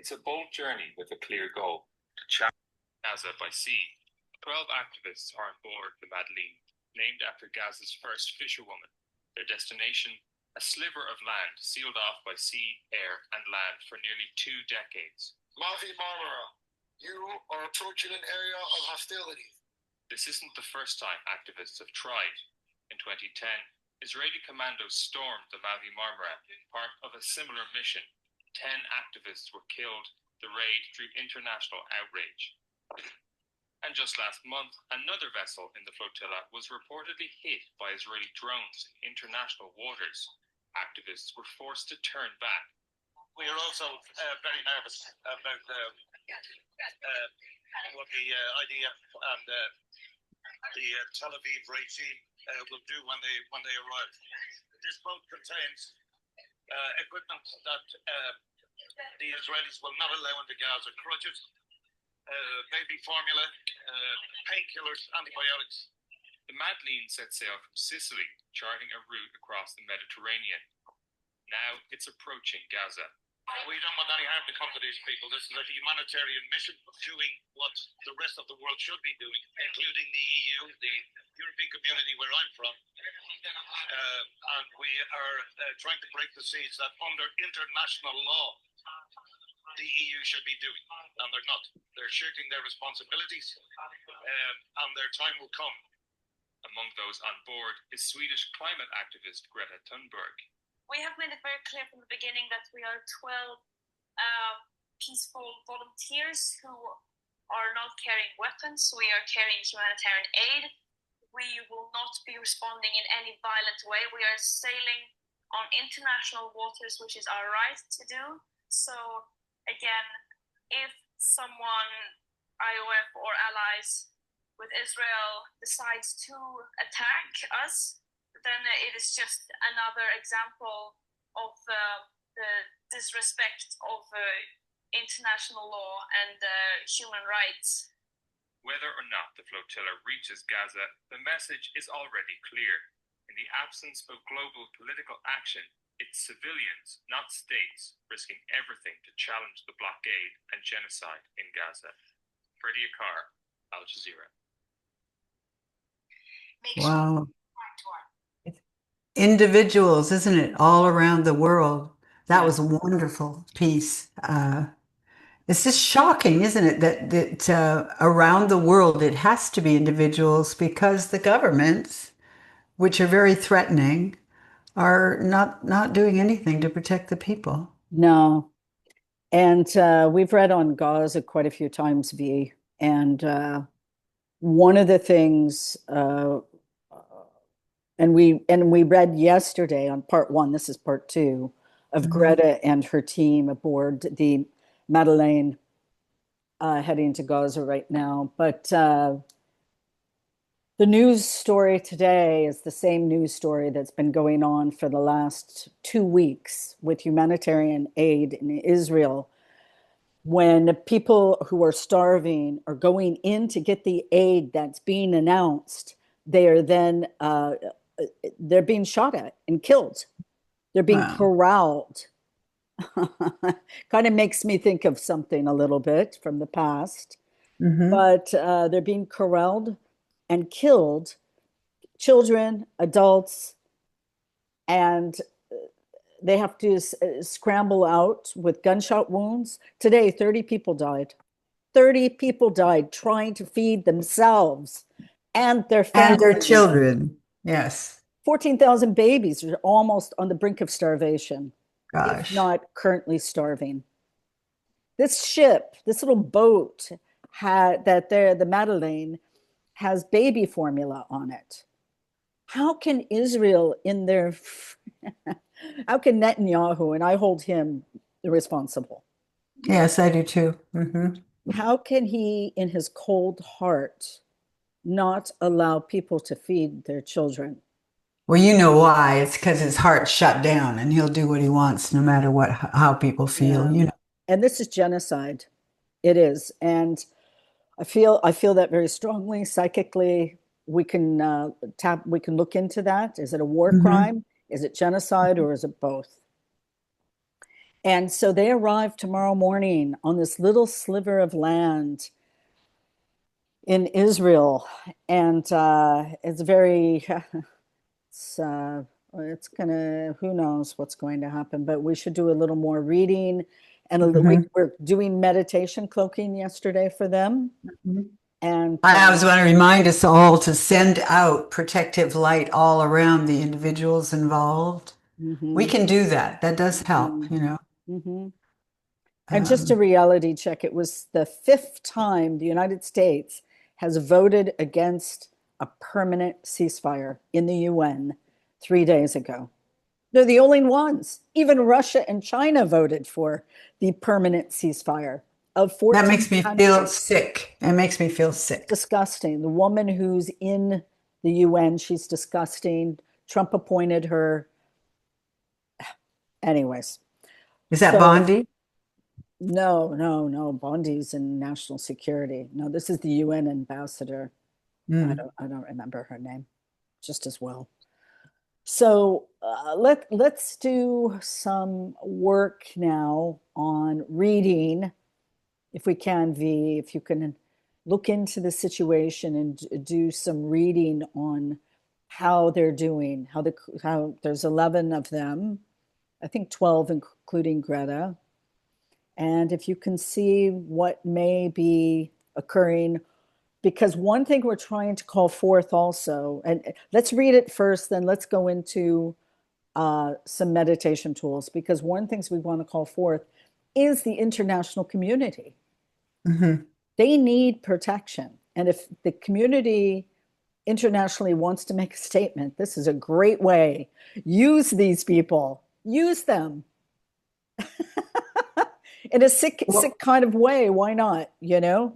It's a bold journey with a clear goal to challenge Gaza by sea. 12 activists are on board the Madleen, named after Gaza's first fisherwoman. Their destination, a sliver of land sealed off by sea, air, and land for nearly 2 decades. Mavi Marmara, you are approaching an area of hostility. This isn't the first time activists have tried. In 2010, Israeli commandos stormed the Mavi Marmara, part of a similar mission. 10 activists were killed. The raid drew international outrage. And just last month, another vessel in the flotilla was reportedly hit by Israeli drones in international waters. Activists were forced to turn back. We are also very nervous about what the IDF and the Tel Aviv regime will do when they arrive. This boat contains equipment that the Israelis will not allow into Gaza: crutches, baby formula, painkillers, antibiotics. The Madleen set sail from Sicily, charting a route across the Mediterranean. Now it's approaching Gaza. We don't want any harm to come to these people. This is a humanitarian mission doing what the rest of the world should be doing, including the EU, the European community where I'm from. And we are trying to break the seas that under international law, the EU should be doing, and they're not. They're shirking their responsibilities, and their time will come. Among those on board is Swedish climate activist Greta Thunberg. We have made it very clear from the beginning that we are 12 peaceful volunteers who are not carrying weapons. We are carrying humanitarian aid. We will not be responding in any violent way. We are sailing on international waters, which is our right to do. So again, if someone, IOF or allies with Israel, decides to attack us, then it is just another example of the disrespect of international law and human rights. Whether or not the flotilla reaches Gaza, the message is already clear. In the absence of global political action, it's civilians, not states, risking everything to challenge the blockade and genocide in Gaza. Freddie Akar, Al Jazeera. Wow. Individuals, isn't it, all around the world? That was a wonderful piece. It's just shocking, isn't it, that around the world it has to be individuals because the governments, which are very threatening, are not doing anything to protect the people. No. And we've read on Gaza quite a few times, V, and one of the things and we read yesterday on part 1, this is part 2, of Greta and her team aboard the Madleen heading to Gaza right now. But the news story today is the same news story that's been going on for the last 2 weeks with humanitarian aid in Israel. When people who are starving are going in to get the aid that's being announced, they are then they're being shot at and killed. They're being corralled. Kind of makes me think of something a little bit from the past. But they're being corralled and killed, children, adults, and they have to scramble out with gunshot wounds. Today, 30 people died. 30 people died trying to feed themselves and their families. And their children, yes. 14,000 babies are almost on the brink of starvation. Gosh. If not currently starving. This ship, this little boat, the Madleen, has baby formula on it. How can Israel how can Netanyahu, and I hold him responsible. Yes, I do too. How can he, in his cold heart, not allow people to feed their children? Well, you know why. It's because his heart's shut down and he'll do what he wants no matter how people feel, you know. And this is genocide. It is. And I feel that very strongly. Psychically, we can look into that. Is it a war crime? Is it genocide, or is it both? And so they arrive tomorrow morning on this little sliver of land in Israel. And it's very, it's gonna, who knows what's going to happen, but we should do a little more reading. And we're doing meditation cloaking yesterday for them. And I always want to remind us all to send out protective light all around the individuals involved. We can do that. That does help, you know. And just a reality check, it was the 5th time the United States has voted against a permanent ceasefire in the UN 3 days ago. They're the only ones. Even Russia and China voted for the permanent ceasefire of 14 That makes me countries. feel sick. It makes me feel sick. Disgusting. The woman who's in the UN, she's disgusting. Trump appointed her. Anyways. Is that Bondi? No. Bondi's in national security. No, this is the UN ambassador. I don't remember her name just as well. So let's do some work now on reading, if we can, V, if you can look into the situation and do some reading on how they're doing, how there's 11 of them, I think 12 including Greta. And if you can see what may be occurring, because one thing we're trying to call forth also, and let's read it first, then let's go into some meditation tools, because one of the things we want to call forth is the international community. They need protection. And if the community internationally wants to make a statement, this is a great way. Use these people, use them. In a sick kind of way, why not, you know?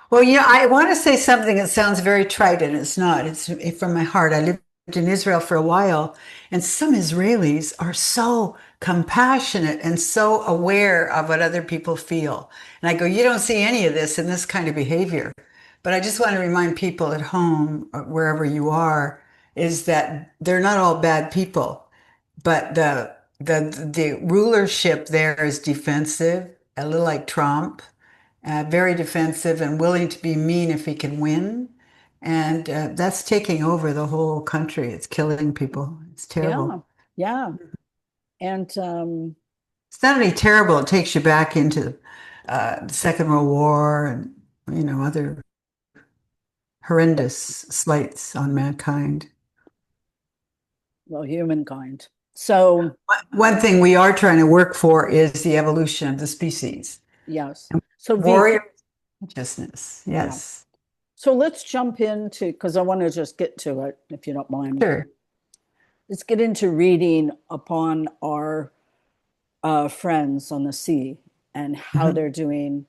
Well, you know, I want to say something that sounds very trite, and it's not. It's from my heart. I lived in Israel for a while, and some Israelis are so compassionate and so aware of what other people feel. And I go, you don't see any of this in this kind of behavior. But I just want to remind people at home, or wherever you are, is that they're not all bad people. But the rulership there is defensive, a little like Trump, very defensive and willing to be mean if he can win. And that's taking over the whole country. It's killing people. It's terrible. Yeah. And it's not only terrible, it takes you back into the Second World War and, you know, other horrendous slights on mankind. Well, humankind. So one thing we are trying to work for is the evolution of the species. Yes. So warrior consciousness. Yes. Yeah. So let's jump into, because I want to just get to it, if you don't mind. Sure. Let's get into reading upon our friends on the sea and how they're doing.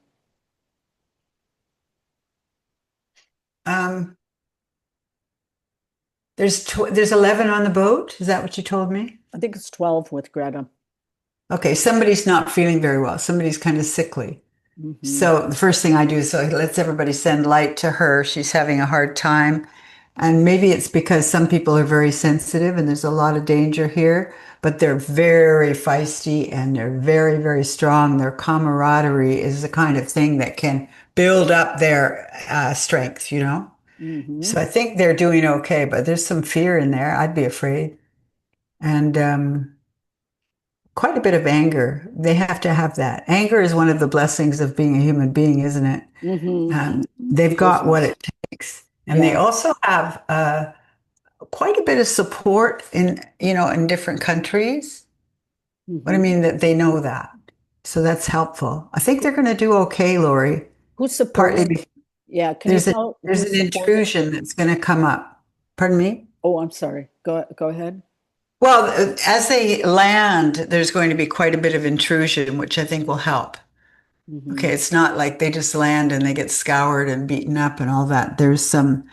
There's 11 on the boat. Is that what you told me? I think it's 12 with Greta. Okay, somebody's not feeling very well. Somebody's kind of sickly. So the first thing I do is let's everybody send light to her. She's having a hard time. And maybe it's because some people are very sensitive and there's a lot of danger here, but they're very feisty and they're very, very strong. Their camaraderie is the kind of thing that can build up their strength, you know? So I think they're doing okay, but there's some fear in there. I'd be afraid. And quite a bit of anger. They have to have that. Anger is one of the blessings of being a human being, isn't it? They've got what it takes. And they also have quite a bit of support in different countries. But I mean that they know that. So that's helpful. I think they're going to do okay, Lori. Who's supporting? Yeah, there's an intrusion that's going to come up. Pardon me? Oh, I'm sorry. Go ahead. Well, as they land, there's going to be quite a bit of intrusion, which I think will help. Okay, it's not like they just land and they get scoured and beaten up and all that. There's some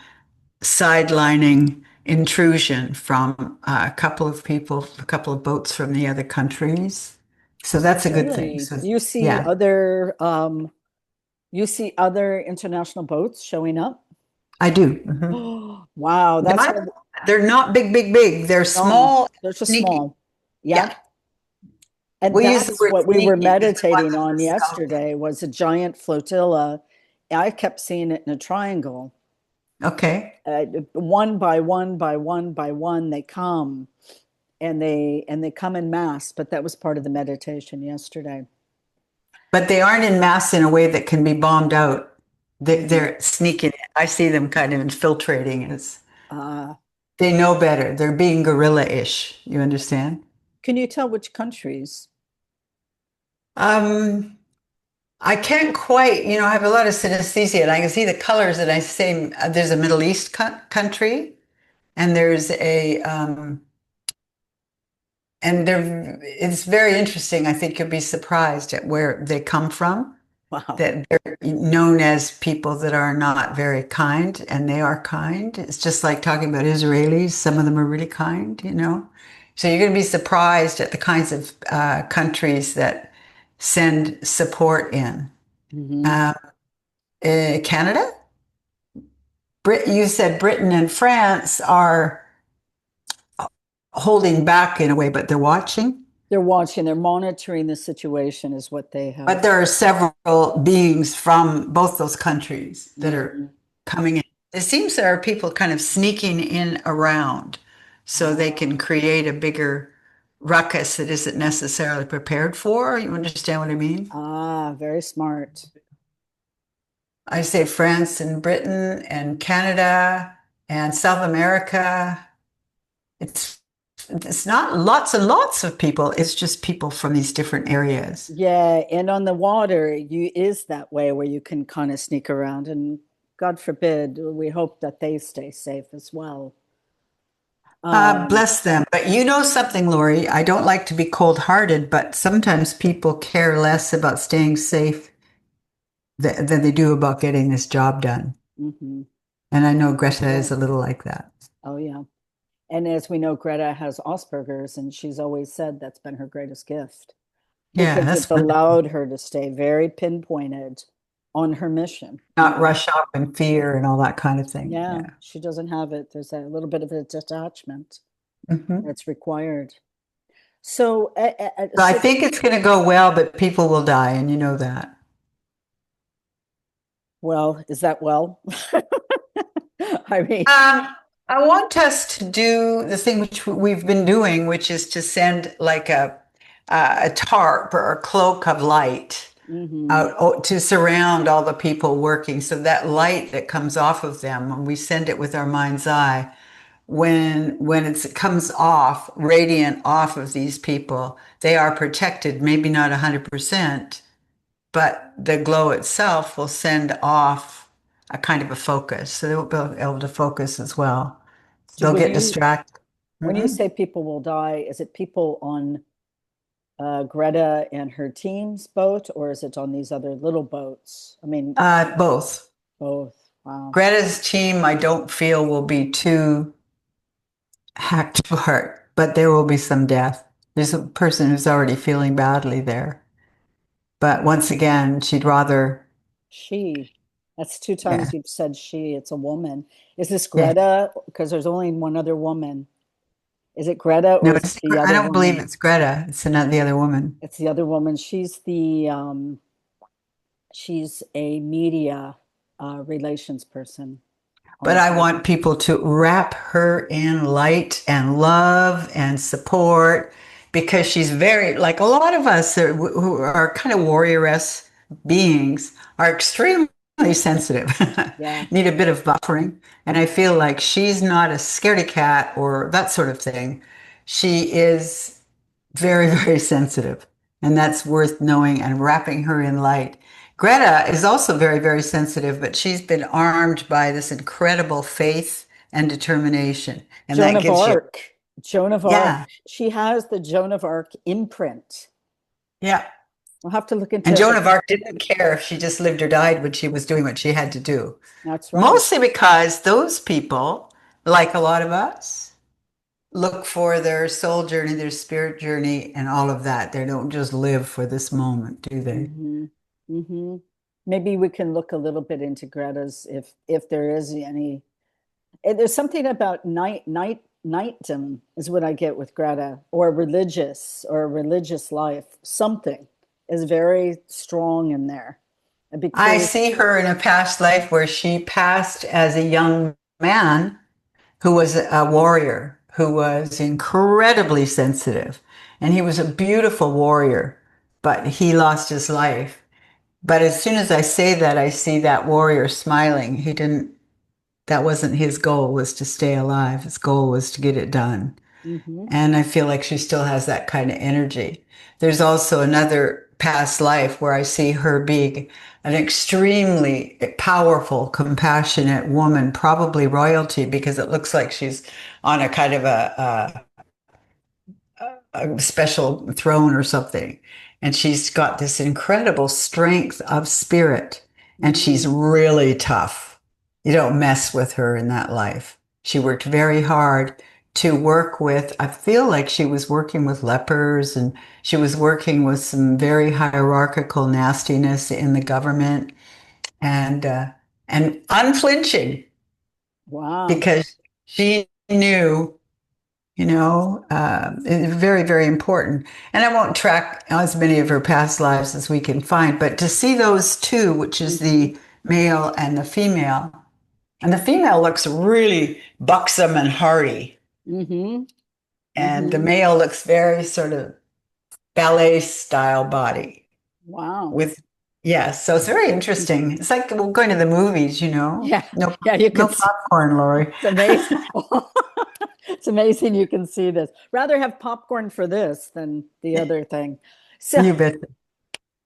sidelining intrusion from a couple of people, a couple of boats from the other countries. So that's a good thing. So, you see other international boats showing up? I do. Wow, they're not big. They're small. They're just small. Yeah. And We use the that's word what we were sneaky because we want meditating them on to stealth it. yesterday was a giant flotilla. I kept seeing it in a triangle. Okay. One by one by one by one, they come and they come in mass, but that was part of the meditation yesterday. But they aren't in mass in a way that can be bombed out. Mhm. They're sneaking in. I see them kind of infiltrating as Uh, they know better. They're being guerrilla-ish. You understand? can you tell which countries? Um, I can't quite, I have a lot of synesthesia and I can see the colors and I say there's a Middle East country and there's it's very interesting. I think you'll be surprised at where they come from, Wow. that they're known as people that are not very kind and they are kind. It's just like talking about Israelis. Some of them are really kind. So you're going to be surprised at the kinds of countries that send support in. Mhm. Uh, Canada? You said Britain and France are holding back in a way, but they're watching. They're watching, they're monitoring the situation, is what they But have. there are several beings from both those countries that are Mhm. coming in. It seems there are people kind of sneaking in around so they can create a bigger ruckus that isn't necessarily prepared for. You understand what I mean? Very smart. I say France and Britain and Canada and South America. It's it's not lots and lots of people. It's just people from these different areas. Yeah, and on the water, you is that way where you can kind of sneak around, and God forbid, we hope that they stay safe as well. Bless them. But you know something, Lori? I don't like to be cold-hearted, but sometimes people care less about staying safe than they do about getting this job done. Mhm. And I know Greta Yeah. is a little like that. Oh, yeah. And as we know, Greta has Asperger's, and she's always said that's been her greatest gift Yeah, because that's it's allowed her to stay very pinpointed on her mission. not rush off in fear and all that kind of thing. Yeah, Yeah. she doesn't have it. There's a little bit of a detachment Hmm. that's required. So, So I think it's going to go well, but people will die, and you know that. well, is that well? I mean, I want us to do the thing which we've been doing, which is to send like a tarp or a cloak of light mhm. out to surround all the people working. So that light that comes off of them, when we send it with our mind's eye, when it comes off, radiant off of these people, they are protected, maybe not 100%, but the glow itself will send off a kind of a focus. So they will be able to focus as well. Do They'll when get you distracted. when you Mhm. say people will die, is it people on Greta and her team's boat, or is it on these other little boats? I mean, Both. both. Wow. Greta's team, I don't feel will be too hacked apart, but there will be some death. There's a person who's already feeling badly there. But once again, she'd rather, She. That's two yeah, times you've said she. It's a woman. Is this yeah. Greta? Because there's only one other woman. Is it Greta No, or is it the I other don't believe woman? it's Greta. It's not the other woman. It's the other woman. She's a media relations person on But the I boat. want people to wrap her in light and love and support because she's very, like a lot of us who are kind of warrioress beings, are extremely sensitive, Yeah. need a bit of buffering. And I feel like she's not a scaredy cat or that sort of thing. She is very, very sensitive. And that's worth knowing and wrapping her in light. Greta is also very, very sensitive, but she's been armed by this incredible faith and determination. And Joan that of gives you, Arc. Joan of Arc. yeah, She has the Joan of Arc imprint. yeah. We'll have to look And into Joan her. of Arc didn't care if she just lived or died when she was doing what she had to do. That's right. Mostly because those people, like a lot of us, look for their soul journey, their spirit journey, and all of that. They don't just live for this moment, do they? Hmm. Hmm. Maybe we can look a little bit into Greta's if there is any. There's something about knightdom is what I get with Greta, or a religious life. Something is very strong in there. I'd be I curious. see her in a past life where she passed as a young man who was a warrior, who was incredibly sensitive. And he was a beautiful warrior, but he lost his life. But as soon as I say that, I see that warrior smiling. He didn't, that wasn't his goal, was to stay alive. His goal was to get it done. Mm-hmm. And I feel like she still has that kind of energy. There's also another past life where I see her being an extremely powerful, compassionate woman, probably royalty, because it looks like she's on a kind of a special throne or something. And she's got this incredible strength of spirit, and Mm-hmm. she's really tough. You don't mess with her in that life. She worked very hard to work with, I feel like she was working with lepers, and she was working with some very hierarchical nastiness in the government, and unflinching, Wow. because she knew, it's very, very important. And I won't track as many of her past lives as we can find, but to see those two, which is Mm-hmm. the male and the female looks really buxom and hardy, Mm-hmm. and the Mm-hmm. male looks very sort of ballet style body Wow. with, yes. So it's very interesting. It's like we're going to the movies, Yeah. No, Yeah, you no could see. popcorn, Lori. It's amazing. It's amazing you can see this. Rather have popcorn for this than the other thing. So, You bet.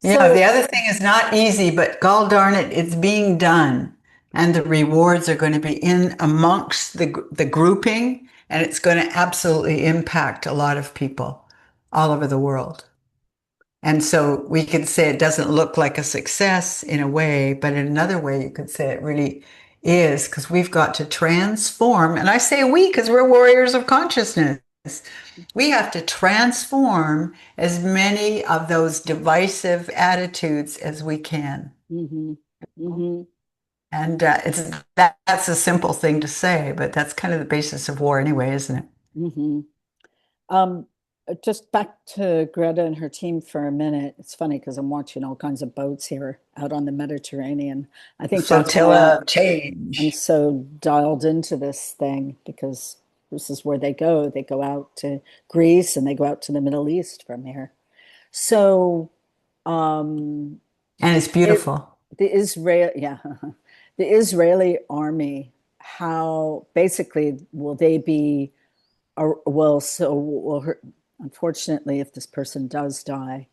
Yeah, so the other thing is not easy, but gall darn it, it's being done. And the rewards are going to be in amongst the grouping, and it's going to absolutely impact a lot of people all over the world. And so we could say it doesn't look like a success in a way, but in another way, you could say it really is, because we've got to transform. And I say we because we're warriors of consciousness. We have to transform as many of those divisive attitudes as we can. mm-hmm. Mm-hmm. And that's a simple thing to say, but that's kind of the basis of war anyway, isn't it? Mm-hmm. Um, just back to Greta and her team for a minute. It's funny because I'm watching all kinds of boats here out on the Mediterranean. I think that's why Flotilla of I'm change. so dialed into this thing, because this is where they go. They go out to Greece and they go out to the Middle East from here. So, um, And it's it beautiful. the Israel, yeah, the Israeli army. How basically will they be? Well, so will her, unfortunately, if this person does die,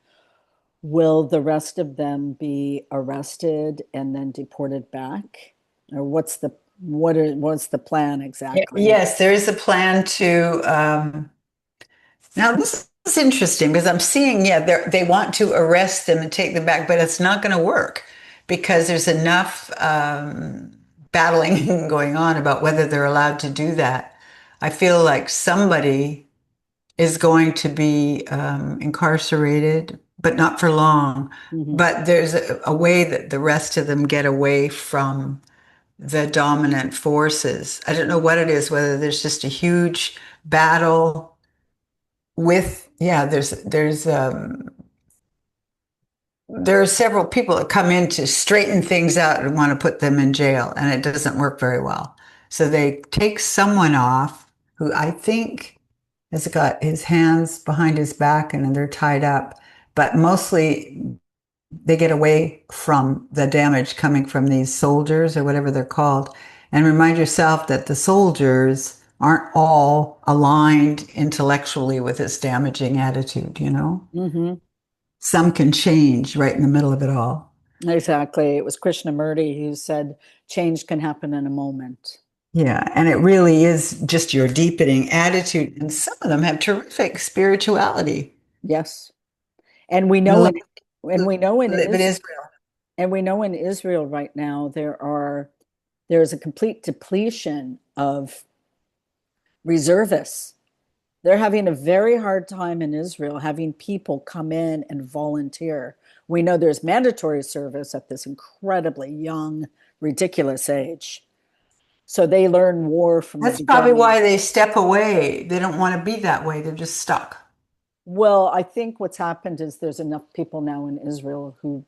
will the rest of them be arrested and then deported back? Or what's the plan exactly? Yes, there is a plan to. Now, this is interesting because I'm seeing, yeah, they want to arrest them and take them back, but it's not going to work because there's enough battling going on about whether they're allowed to do that. I feel like somebody is going to be incarcerated, but not for long. Hmm. But there's a way that the rest of them get away from the dominant forces. I don't know what it is, whether there's just a huge battle with, yeah, there are several people that come in to straighten things out and want to put them in jail, and it doesn't work very well. So they take someone off who I think has got his hands behind his back and they're tied up, but mostly they get away from the damage coming from these soldiers or whatever they're called. And remind yourself that the soldiers aren't all aligned intellectually with this damaging attitude, Hmm. Some can change right in the middle of it all. Exactly. It was Krishnamurti who said change can happen in a moment. Yeah, and it really is just your deepening attitude. And some of them have terrific spirituality. Yes. And we And know in and we know in live in is Israel. and we know in Israel right now there's a complete depletion of reservists. They're having a very hard time in Israel having people come in and volunteer. We know there's mandatory service at this incredibly young, ridiculous age. So they learn war from the That's probably beginning. why they step away. They don't want to be that way. They're just stuck. Well, I think what's happened is there's enough people now in Israel who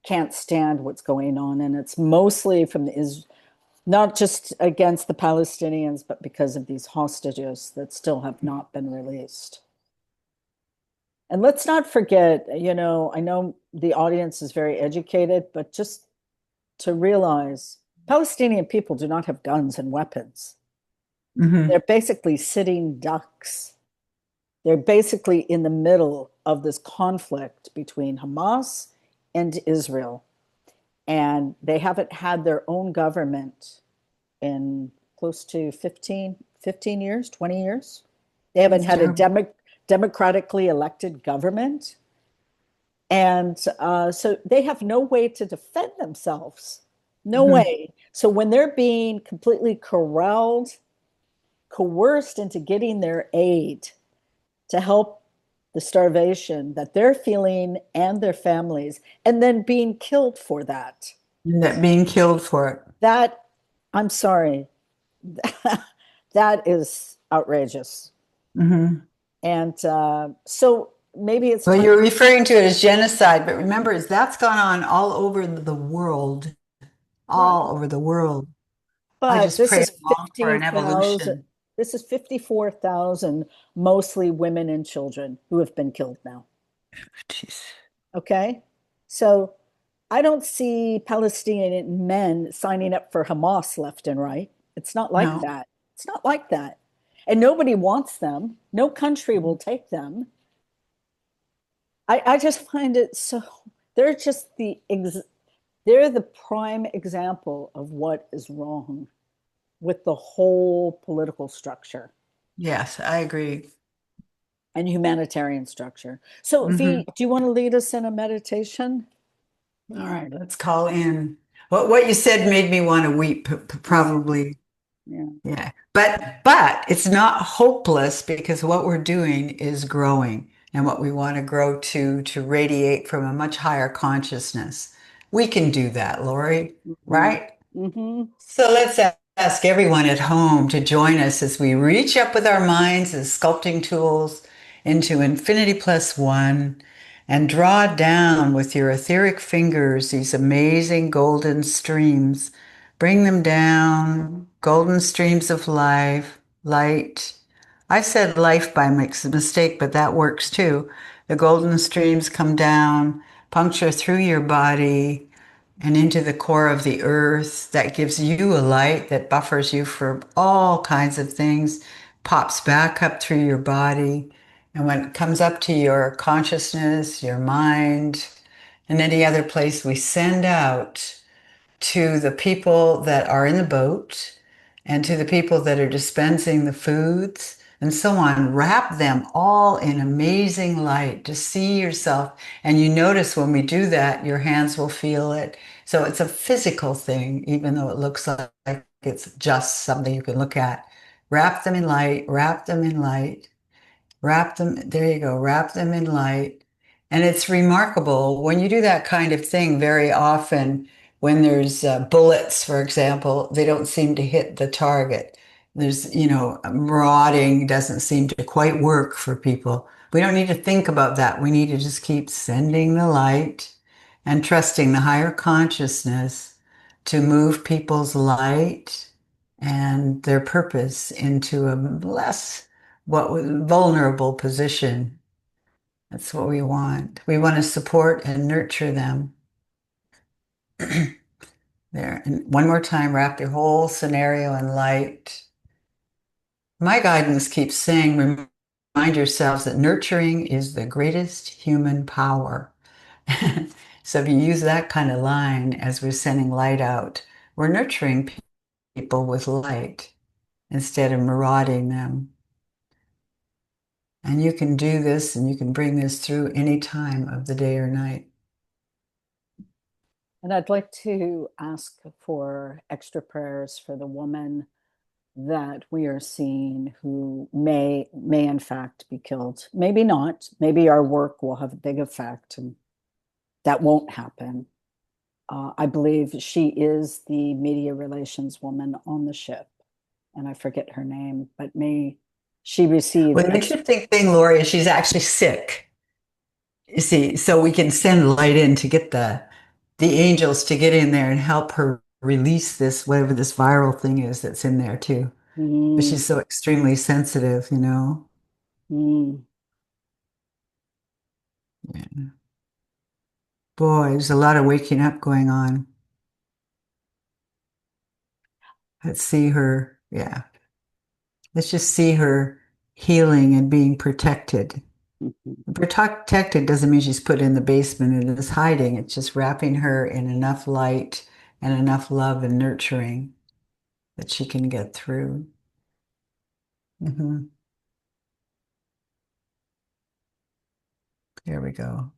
can't stand what's going on, and it's mostly from not just against the Palestinians, but because of these hostages that still have not been released. And let's not forget, I know the audience is very educated, but just to realize Palestinian people do not have guns and weapons. Mm-hmm. They're basically sitting ducks. They're basically in the middle of this conflict between Hamas and Israel. And they haven't had their own government in close to 15 years, 20 years. They haven't That's had a terrible. democratically elected government. And so they have no way to defend themselves. No Mm-hmm. way. So when they're being completely coerced into getting their aid to help the starvation that they're feeling and their families, and then being killed for that. And that being killed for it. That, I'm sorry, that is outrageous. Mm-hmm. And so maybe it's Well, time. you're referring to it as genocide, but remember, that's gone on all over the world, Right. all over the world. I But just this pray is along for an 50,000, evolution. this is 54,000, mostly women and children who have been killed now. Jeez. Okay. So I don't see Palestinian men signing up for Hamas left and right. It's not like No. that. It's not like that. And nobody wants them. No country will take them. I just find it so, they're just they're the prime example of what is wrong with the whole political structure Yes, I agree. and humanitarian structure. So, Mm-hmm. V, do you want to lead us in a meditation? All right, let's call in. What you said made me want to weep, Yeah, probably. yeah. Yeah. But it's not hopeless because what we're doing is growing and what we want to grow to radiate from a much higher consciousness. We can do that, Lori, Mm-hmm. right? Mm-hmm. So let's ask everyone at home to join us as we reach up with our minds as sculpting tools into infinity plus one and draw down with your etheric fingers these amazing golden streams. Bring them down, golden streams of light. I said life by mistake, but that works too. The golden streams come down, puncture through your body and into the core of the earth that gives you a light that buffers you for all kinds of things, pops back up through your body. And when it comes up to your consciousness, your mind, and any other place, we send out to the people that are in the boat and to the people that are dispensing the foods and so on. Wrap them all in amazing light to see yourself. And you notice when we do that, your hands will feel it. So it's a physical thing, even though it looks like it's just something you can look at. Wrap them in light, wrap them in light. Wrap them, there you go, wrap them in light. And it's remarkable when you do that kind of thing very often, when there's bullets, for example, they don't seem to hit the target. There's, marauding doesn't seem to quite work for people. We don't need to think about that. We need to just keep sending the light and trusting the higher consciousness to move people's light and their purpose into a less what was vulnerable position. That's what we want. We want to support and nurture them. There. And one more time, wrap your whole scenario in light. My guidance keeps saying, remind yourselves that nurturing is the greatest human power. So if you use that kind of line as we're sending light out, we're nurturing people with light instead of marauding them. And you can do this and you can bring this through any time of the day or night. And I'd like to ask for extra prayers for the woman that we are seeing who may in fact be killed. Maybe not. Maybe our work will have a big effect and that won't happen. I believe she is the media relations woman on the ship, and I forget her name, but she received. Well, the interesting thing, Lori, is she's actually sick. You see, so we can send light in to get the angels to get in there and help her release this, whatever this viral thing is that's in there too. But she's so extremely sensitive, you know. Yeah. Boy, there's a lot of waking up going on. Let's see her. Yeah. Let's just see her healing and being protected. Protected doesn't mean she's put in the basement and is hiding. It's just wrapping her in enough light and enough love and nurturing that she can get through. Here we go.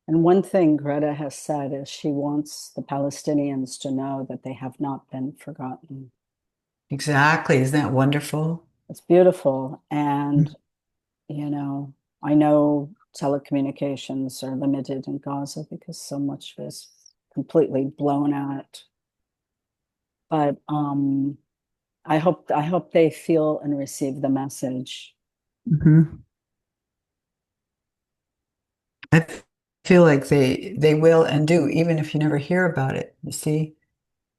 And one thing Greta has said is she wants the Palestinians to know that they have not been forgotten. Exactly. Isn't that wonderful? It's beautiful. And, I know telecommunications are limited in Gaza because so much was completely blown out. But I hope they feel and receive the message. I feel like they will and do, even if you never hear about it. You see,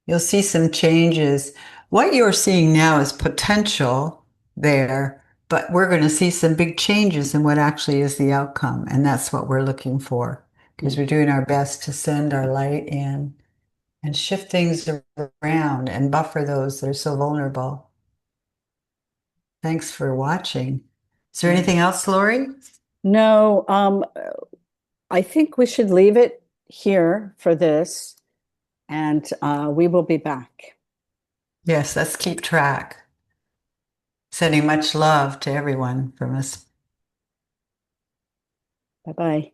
you'll see some changes. What you're seeing now is potential there, but we're going to see some big changes in what actually is the outcome. And that's what we're looking for because we're doing our best to send our light in and shift things around and buffer those that are so vulnerable. Thanks for watching. Is there anything else, Lori? No, I think we should leave it here for this, and we will be back. Yes, let's keep track. Sending much love to everyone from us. Bye-bye.